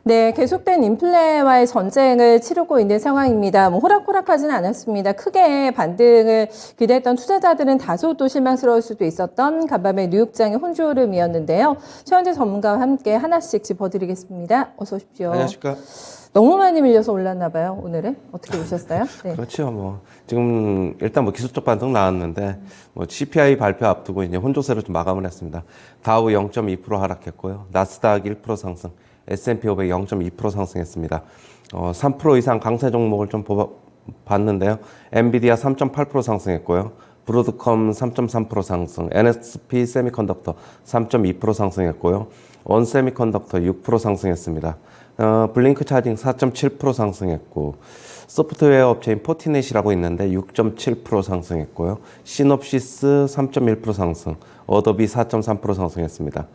네, 계속된 인플레와의 전쟁을 치르고 있는 상황입니다. 뭐 호락호락하지는 않았습니다. 크게 반등을 기대했던 투자자들은 다소도 실망스러울 수도 있었던 간밤의 뉴욕장의 혼조름이었는데요. 최현재 전문가와 함께 하나씩 짚어드리겠습니다. 어서 오십시오. 안녕하십니까. 너무 많이 밀려서 올랐나 봐요, 오늘은. 어떻게 보셨어요? 네. 그렇죠. 뭐 지금 일단 뭐 기술적 반등 나왔는데 뭐 CPI 발표 앞두고 이제 혼조세로 좀 마감을 했습니다. 다우 0.2% 하락했고요. 나스닥 1% 상승, S&P 500 0.2% 상승했습니다. 3% 이상 강세 종목을 좀 봤는데요. 엔비디아 3.8% 상승했고요. 브로드컴 3.3% 상승, NXP 세미컨덕터 3.2% 상승했고요. 원세미컨덕터 6% 상승했습니다. 블링크 차징 4.7% 상승했고, 소프트웨어 업체인 포티넷이라고 있는데 6.7% 상승했고요. 시놉시스 3.1% 상승, 어도비 4.3% 상승했습니다.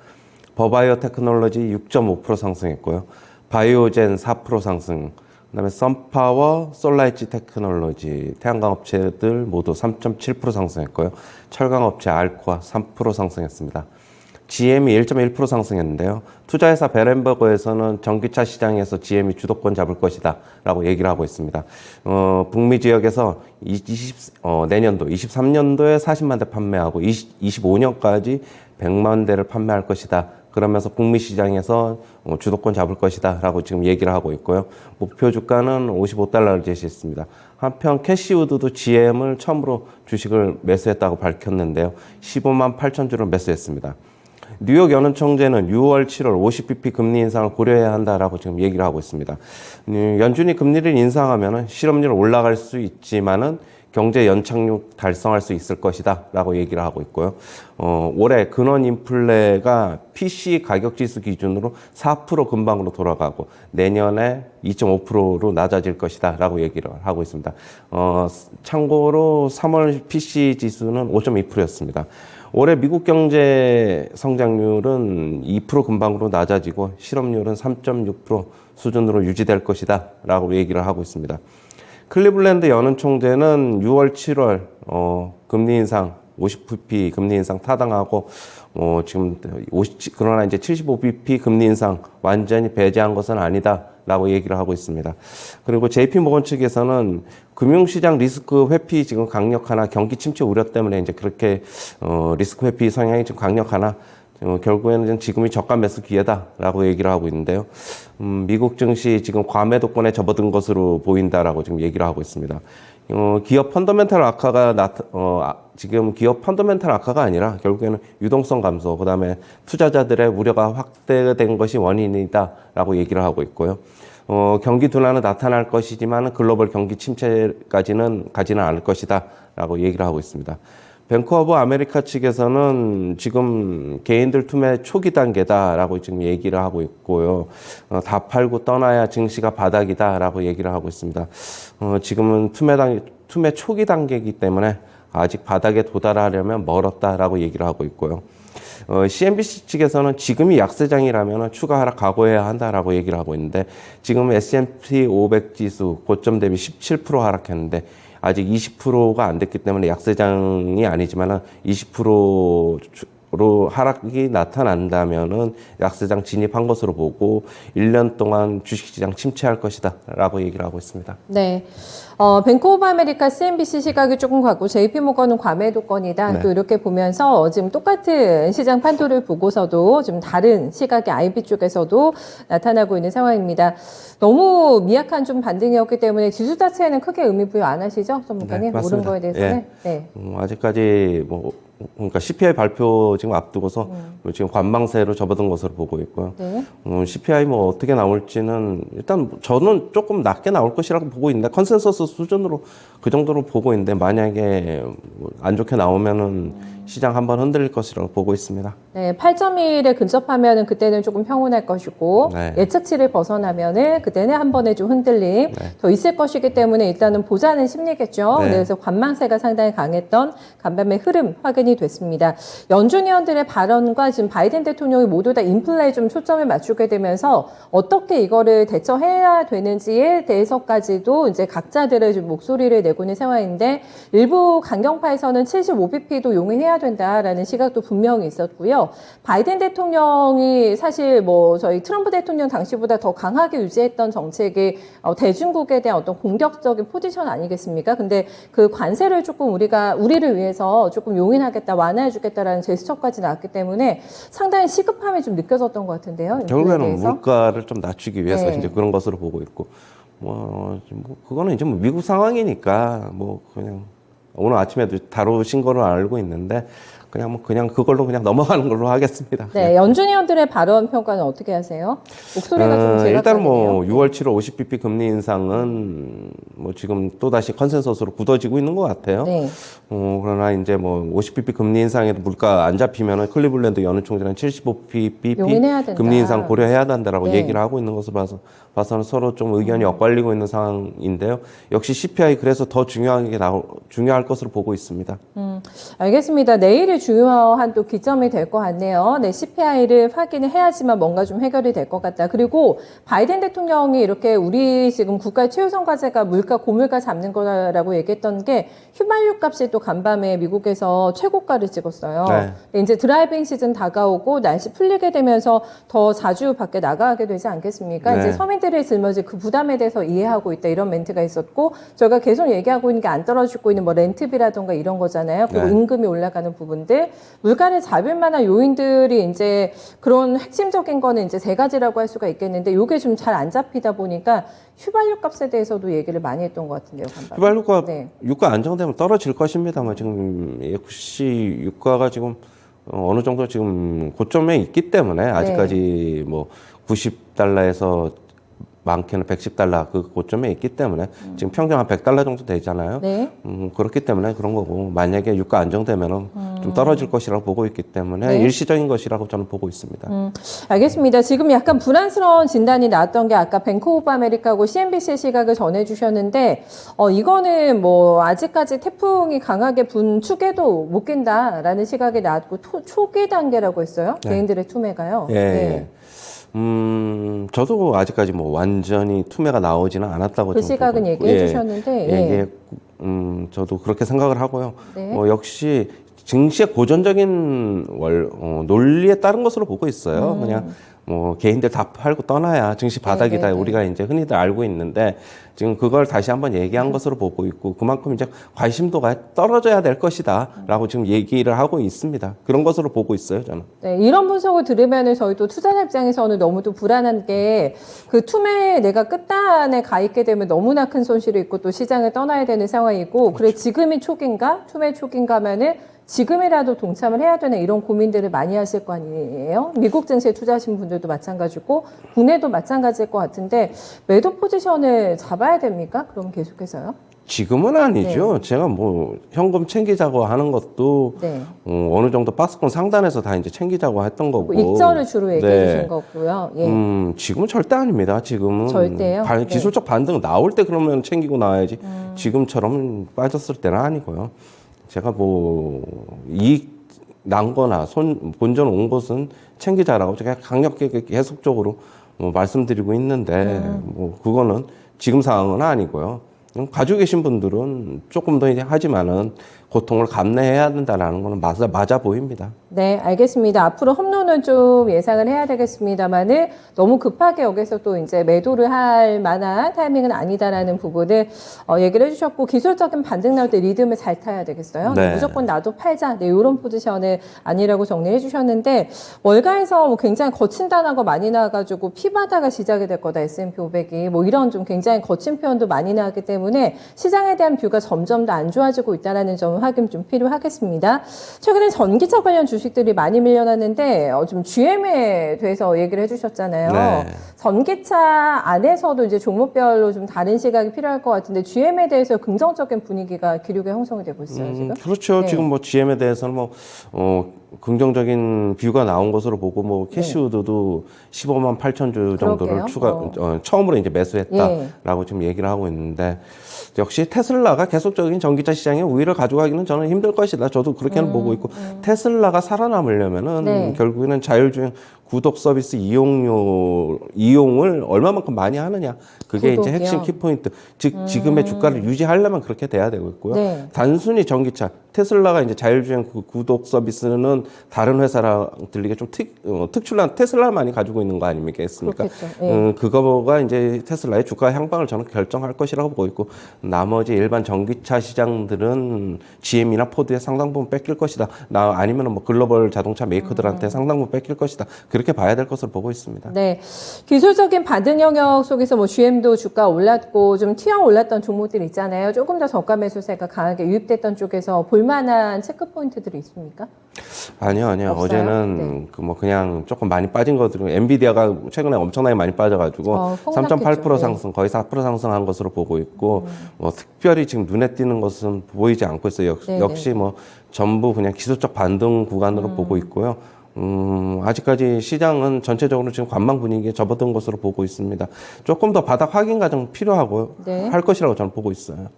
버바이오 테크놀로지 6.5% 상승했고요. 바이오젠 4% 상승, 그다음에 썬파워, 솔라이치 테크놀로지, 태양광 업체들 모두 3.7% 상승했고요. 철강 업체 알코아 3% 상승했습니다. GM이 1.1% 상승했는데요. 투자회사 베렌버그에서는 전기차 시장에서 GM이 주도권 잡을 것이다 라고 얘기를 하고 있습니다. 북미 지역에서 내년도 23년도에 40만 대 판매하고 25년까지 100만 대를 판매할 것이다. 그러면서 북미 시장에서 주도권 잡을 것이다 라고 지금 얘기를 하고 있고요. 목표 주가는 55달러를 제시했습니다. 한편 캐시우드도 GM을 처음으로 주식을 매수했다고 밝혔는데요. 15만 8천 주를 매수했습니다. 뉴욕 연은총재는 6월, 7월 50bp 금리 인상을 고려해야 한다라고 지금 얘기를 하고 있습니다. 연준이 금리를 인상하면 실업률 올라갈 수 있지만은 경제 연착륙 달성할 수 있을 것이다 라고 얘기를 하고 있고요. 올해 근원 인플레가 PC 가격 지수 기준으로 4% 근방으로 돌아가고 내년에 2.5%로 낮아질 것이다 라고 얘기를 하고 있습니다. 참고로 3월 PC 지수는 5.2%였습니다. 올해 미국 경제 성장률은 2% 근방으로 낮아지고 실업률은 3.6% 수준으로 유지될 것이다 라고 얘기를 하고 있습니다. 클리블랜드 연은 총재는 6월, 7월 금리 인상 50bp 금리 인상 타당하고 지금 그러나 이제 75bp 금리 인상 완전히 배제한 것은 아니다라고 얘기를 하고 있습니다. 그리고 JP 모건 측에서는 금융시장 리스크 회피 지금 강력하나 경기 침체 우려 때문에 이제 그렇게 리스크 회피 성향이 좀 강력하나 결국에는 지금이 저가 매수 기회다라고 얘기를 하고 있는데요. 미국 증시 지금 과매도권에 접어든 것으로 보인다라고 지금 얘기를 하고 있습니다. 기업 펀더멘탈 악화가 지금 기업 펀더멘탈 악화가 아니라 결국에는 유동성 감소, 그다음에 투자자들의 우려가 확대된 것이 원인이다라고 얘기를 하고 있고요. 경기 둔화는 나타날 것이지만 글로벌 경기 침체까지는 가지는 않을 것이다라고 얘기를 하고 있습니다. 뱅크 오브 아메리카 측에서는 지금 개인들 투매 초기 단계다라고 지금 얘기를 하고 있고요. 다 팔고 떠나야 증시가 바닥이다라고 얘기를 하고 있습니다. 지금은 투매 초기 단계이기 때문에 아직 바닥에 도달하려면 멀었다라고 얘기를 하고 있고요. CNBC 측에서는 지금이 약세장이라면 추가 하락 각오해야 한다라고 얘기를 하고 있는데 지금 S&P 500 지수 고점 대비 17% 하락했는데 아직 20%가 안 됐기 때문에 약세장이 아니지만은 20%로 하락이 나타난다면은 약세장 진입한 것으로 보고 1년 동안 주식시장 침체할 것이다 라고 얘기를 하고 있습니다. 네. 뱅크 오브 아메리카 CNBC 시각이 조금 같고 JP모건은 과매도권이다. 네. 또 이렇게 보면서 지금 똑같은 시장 판도를 보고서도 좀 다른 시각이 IB 쪽에서도 나타나고 있는 상황입니다. 너무 미약한 좀 반등이었기 때문에 지수 자체에는 크게 의미 부여 안 하시죠? 전문가님? 네, 오른 거에 대해서는? 예. 네. 아직까지 그러니까 CPI 발표 지금 앞두고서 지금 관망세로 접어든 것으로 보고 있고요. 네. CPI 어떻게 나올지는 일단 저는 조금 낮게 나올 것이라고 보고 있는데 컨센서스 수준으로 그 정도로 보고 있는데 만약에 안 좋게 나오면은 시장 한번 흔들릴 것이라고 보고 있습니다. 네, 8.1에 근접하면은 그때는 조금 평온할 것이고 네. 예측치를 벗어나면은 그때는 한 번에 좀 흔들림 더 있을 것이기 때문에 일단은 보자는 심리겠죠. 네. 그래서 관망세가 상당히 강했던 간밤의 흐름 확인이 됐습니다. 연준 의원들의 발언과 지금 바이든 대통령이 모두 다 인플레에 좀 초점을 맞추게 되면서 어떻게 이거를 대처해야 되는지에 대해서까지도 이제 각자들의 좀 목소리를 내고 있는 상황인데 일부 강경파에서는 75bp도 용인해야 해야 된다라는 시각도 분명히 있었고요. 바이든 대통령이 사실 뭐 저희 트럼프 대통령 당시보다 더 강하게 유지했던 정책이 대중국에 대한 어떤 공격적인 포지션 아니겠습니까? 근데 그 관세를 조금 우리를 위해서 조금 용인하겠다, 완화해주겠다라는 제스처까지 나왔기 때문에 상당히 시급함이 좀 느껴졌던 것 같은데요. 결국에는 물가를 좀 낮추기 위해서 네. 이제 그런 것으로 보고 있고, 그거는 이제 뭐 미국 상황이니까 뭐 그냥 오늘 아침에도 다루신 거로 알고 있는데 그냥 그걸로 그냥 넘어가는 걸로 하겠습니다. 네, 연준 의원들의 발언 평가는 어떻게 하세요? 목소리가 좀 제각각이네요. 일단 뭐 6월 7월 50bp 금리 인상은 뭐 지금 또 다시 컨센서스로 굳어지고 있는 것 같아요. 네. 그러나 이제 뭐 50bp 금리 인상에도 물가 안 잡히면은 클리블랜드 연은 총재는 75bp 용인해야 된다. 금리 인상 고려해야 된다라고 네. 얘기를 하고 있는 것을 봐서는 서로 좀 의견이 엇갈리고 있는 상황인데요. 역시 CPI 그래서 더 중요할 것으로 보고 있습니다. 알겠습니다. 내일이 중요한 또 기점이 될 것 같네요. 네, CPI를 확인을 해야지만 뭔가 좀 해결이 될 것 같다. 그리고 바이든 대통령이 이렇게 우리 지금 국가의 최우선 과제가 고물가 잡는 거라고 얘기했던 게 휘발유 값이 또 간밤에 미국에서 최고가를 찍었어요. 네. 이제 드라이빙 시즌 다가오고 날씨 풀리게 되면서 더 자주 밖에 나가게 되지 않겠습니까? 네. 이제 서민들의 짊어질 그 부담에 대해서 이해하고 있다 이런 멘트가 있었고 저희가 계속 얘기하고 있는 게 안 떨어지고 있는 뭐 렌트비라던가 이런 거잖아요. 그리고 네. 임금이 올라가는 부분들, 물가를 잡을 만한 요인들이 이제 그런 핵심적인 거는 이제 세 가지라고 할 수가 있겠는데 이게 좀 잘 안 잡히다 보니까 휘발유 값에 대해서도 얘기를 많이 했던 것 같은데요. 간밤에. 휘발유가 네. 유가 안정되면 떨어질 것입니다만 지금 역시 유가가 지금 어느 정도 지금 고점에 있기 때문에 아직까지 뭐 90달러에서 많게는 110달러 그 고점에 있기 때문에 지금 평균 한 100달러 정도 되잖아요. 네. 그렇기 때문에 그런 거고 만약에 유가 안정되면은 좀 떨어질 것이라고 보고 있기 때문에 네. 일시적인 것이라고 저는 보고 있습니다. 알겠습니다. 지금 약간 불안스러운 진단이 나왔던 게 아까 뱅크 오브 아메리카하고 CNBC의 시각을 전해주셨는데 이거는 뭐 아직까지 태풍이 강하게 분 축에도 못 낀다라는 시각이 나왔고 초기 단계라고 했어요. 네. 개인들의 투매가요. 예. 네. 저도 아직까지 뭐 완전히 투매가 나오지는 않았다고 그 좀 시각은 보고 있고. 얘기해 주셨는데 예. 저도 그렇게 생각을 하고요. 네. 역시 증시의 고전적인 논리에 따른 것으로 보고 있어요. 그냥 뭐 개인들 다 팔고 떠나야 증시 바닥이다. 네. 우리가 이제 흔히들 알고 있는데 지금 그걸 다시 한번 얘기한 것으로 보고 있고 그만큼 이제 관심도가 떨어져야 될 것이다라고 지금 얘기를 하고 있습니다. 그런 것으로 보고 있어요, 저는. 네, 이런 분석을 들으면 저희 또 투자자 입장에서는 너무 또 불안한 게 그 투매에 내가 끝단에 가 있게 되면 너무나 큰 손실이 있고 또 시장을 떠나야 되는 상황이고 그래 지금이 초기인가? 투매 초기인가 하면은 지금이라도 동참을 해야 되는 이런 고민들을 많이 하실 거 아니에요? 미국 증시에 투자하신 분들도 마찬가지고 국내도 마찬가지일 것 같은데 매도 포지션을 잡아야 됩니까? 그럼 계속해서요? 지금은 아니죠. 제가 뭐 현금 챙기자고 하는 것도 네. 어느 정도 박스권 상단에서 다 이제 챙기자고 했던 거고. 익절을 주로 얘기해 네. 주신 거고요. 예. 지금은 절대 아닙니다. 지금은 절대요? 네. 기술적 반등 나올 때 그러면 챙기고 나와야지. 지금처럼 빠졌을 때는 아니고요. 제가 뭐 이익 난 거나 본전 온 것은 챙기자라고 제가 강력하게 계속적으로 말씀드리고 있는데 뭐 그거는 지금 상황은 아니고요. 가지고 계신 분들은 조금 더 이제 하지만은 고통을 감내해야 된다는 거는 맞아 보입니다. 네, 알겠습니다. 앞으로 홈런은 좀 예상을 해야 되겠습니다만은 너무 급하게 여기서 또 이제 매도를 할 만한 타이밍은 아니다라는 부분을 얘기를 해주셨고 기술적인 반등 나올 때 리듬을 잘 타야 되겠어요. 네. 무조건 나도 팔자. 네, 이런 포지션을 아니라고 정리해 주셨는데 월가에서 뭐 굉장히 거친 단어가 많이 나와가지고 피바다가 시작이 될 거다 S&P 500이 뭐 이런 좀 굉장히 거친 표현도 많이 나왔기 때문에 시장에 대한 뷰가 점점 더 안 좋아지고 있다라는 점을 확인 좀 필요하겠습니다. 최근에 전기차 관련 주식들이 많이 밀려났는데 좀 GM에 대해서 얘기를 해주셨잖아요. 네. 전기차 안에서도 이제 종목별로 좀 다른 시각이 필요할 것 같은데 GM에 대해서 긍정적인 분위기가 기류가 형성이 되고 있어요 지금. 그렇죠. 네. 지금 뭐 GM에 대해서는 뭐 긍정적인 뷰가 나온 것으로 보고 뭐 캐시우드도 15만 8천 주 정도를 그러게요. 처음으로 이제 매수했다라고 지금 얘기를 하고 있는데 역시 테슬라가 계속적인 전기차 시장에 우위를 가져가기는 저는 힘들 것이다. 저도 그렇게는 보고 있고 테슬라가 살아남으려면은 네. 결국에는 자율주행 구독 서비스 이용을 얼마만큼 많이 하느냐. 그게 이제 구독이요? 핵심 키포인트. 즉, 지금의 주가를 유지하려면 그렇게 돼야 되고 있고요. 네. 단순히 전기차, 테슬라가 이제 자율주행 구독 서비스는 다른 회사랑 들리게 좀 특출난 테슬라만이 가지고 있는 거 아니겠습니까? 그렇겠죠. 예. 그거가 이제 테슬라의 주가 향방을 저는 결정할 것이라고 보고 있고, 나머지 일반 전기차 시장들은 GM이나 포드에 상당 부분 뺏길 것이다. 아니면 뭐 글로벌 자동차 메이커들한테 상당 부분 뺏길 것이다. 그렇게 봐야 될 것으로 보고 있습니다. 네. 기술적인 반등 영역 속에서 뭐 GM도 주가 올랐고 좀 튀어 올랐던 종목들 있잖아요. 조금 더 저가 매수세가 강하게 유입됐던 쪽에서 볼만한 체크 포인트들이 있습니까? 아니요. 없어요? 어제는 네. 그냥 조금 많이 빠진 것들은 엔비디아가 최근에 엄청나게 많이 빠져가지고 폭락했죠. 3.8% 네. 상승, 거의 4% 상승한 것으로 보고 있고 뭐 특별히 지금 눈에 띄는 것은 보이지 않고 있어요. 네, 역시 뭐 전부 그냥 기술적 반등 구간으로 보고 있고요. 아직까지 시장은 전체적으로 지금 관망 분위기에 접어든 것으로 보고 있습니다. 조금 더 바닥 확인 과정 필요하고요. 네. 할 것이라고 저는 보고 있어요.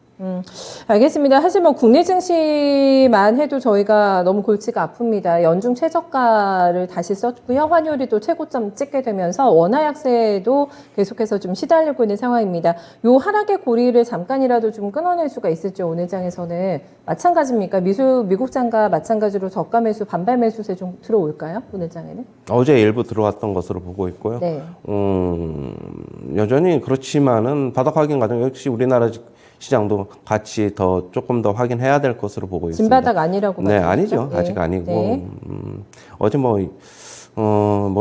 알겠습니다. 사실 뭐 국내 증시만 해도 저희가 너무 골치가 아픕니다. 연중 최저가를 다시 썼고요. 환율이 또 최고점 찍게 되면서 원화 약세도 계속해서 좀 시달리고 있는 상황입니다. 요 하락의 고리를 잠깐이라도 좀 끊어낼 수가 있을죠. 오늘 장에서는 마찬가지입니까? 미국 장과 마찬가지로 저가 매수, 반발 매수세 좀 들어올까요? 오늘 장에는? 어제 일부 들어왔던 것으로 보고 있고요. 네. 여전히 그렇지만은 바닥 확인 과정 역시 우리나라 시장도 같이 조금 더 확인해야 될 것으로 보고 있습니다. 진바닥 아니라고 네, 말씀하셨죠? 아니죠. 네. 아직 아니고 네. 어제 뭐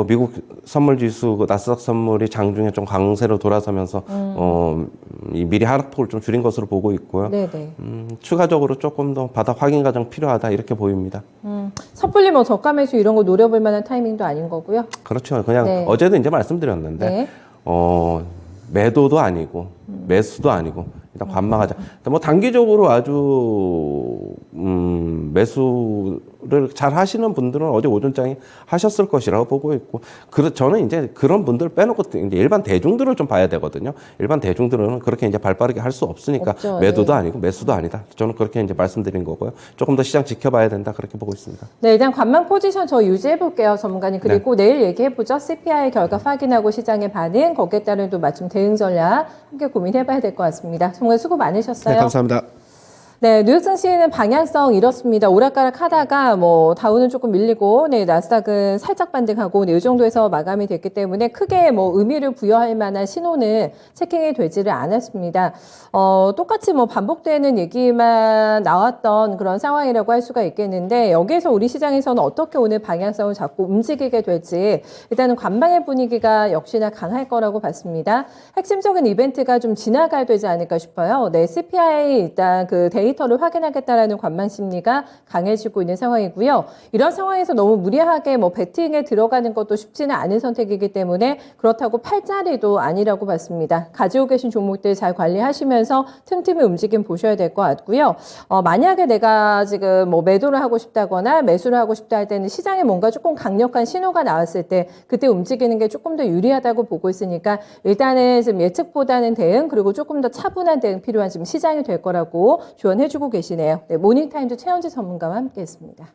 미국 선물 지수 나스닥 선물이 장중에 좀 강세로 돌아서면서 이 미리 하락폭을 좀 줄인 것으로 보고 있고요. 네네. 추가적으로 조금 더 바닥 확인 과정 필요하다 이렇게 보입니다. 섣불리 뭐 저가 매수 이런 거 노려볼 만한 타이밍도 아닌 거고요. 그렇죠. 그냥 네. 어제도 이제 말씀드렸는데 네. 매도도 아니고 매수도 아니고 일단 관망하자. 뭐 단기적으로 아주 매수를 잘 하시는 분들은 어제 오전장에 하셨을 것이라고 보고 있고, 저는 이제 그런 분들 빼놓고 이제 일반 대중들을 좀 봐야 되거든요. 일반 대중들은 그렇게 이제 발빠르게 할 수 없으니까 없죠. 매도도 네. 아니고 매수도 아니다. 저는 그렇게 이제 말씀드린 거고요. 조금 더 시장 지켜봐야 된다 그렇게 보고 있습니다. 네, 일단 관망 포지션 저 유지해 볼게요, 전문가님. 그리고 내일 얘기해 보죠. CPI 결과 확인하고 시장의 반응, 거기에 따른 또 맞춤 대응 전략 함께 고민해 봐야 될 것 같습니다. 정말 수고 많으셨어요. 네, 감사합니다. 네, 뉴욕 증시는 방향성 이렇습니다. 오락가락 하다가 뭐 다우는 조금 밀리고, 네, 나스닥은 살짝 반등하고, 네, 이 정도에서 마감이 됐기 때문에 크게 뭐 의미를 부여할 만한 신호는 체킹이 되지를 않았습니다. 똑같이 뭐 반복되는 얘기만 나왔던 그런 상황이라고 할 수가 있겠는데, 여기에서 우리 시장에서는 어떻게 오늘 방향성을 잡고 움직이게 될지 일단은 관망의 분위기가 역시나 강할 거라고 봤습니다. 핵심적인 이벤트가 좀 지나가야 되지 않을까 싶어요. 네, CPI 일단 그 데이터를 확인하겠다라는 관망 심리가 강해지고 있는 상황이고요. 이런 상황에서 너무 무리하게 뭐 베팅에 들어가는 것도 쉽지는 않은 선택이기 때문에 그렇다고 팔자리도 아니라고 봤습니다. 가지고 계신 종목들 잘 관리하시면서 틈틈이 움직임 보셔야 될 것 같고요. 만약에 내가 지금 뭐 매도를 하고 싶다거나 매수를 하고 싶다 할 때는 시장에 뭔가 조금 강력한 신호가 나왔을 때 그때 움직이는 게 조금 더 유리하다고 보고 있으니까 일단은 지금 예측보다는 대응 그리고 조금 더 차분한 대응 필요한 지금 시장이 될 거라고 조언해주고 계시네요. 네, 모닝타임즈 최현지 전문가와 함께했습니다.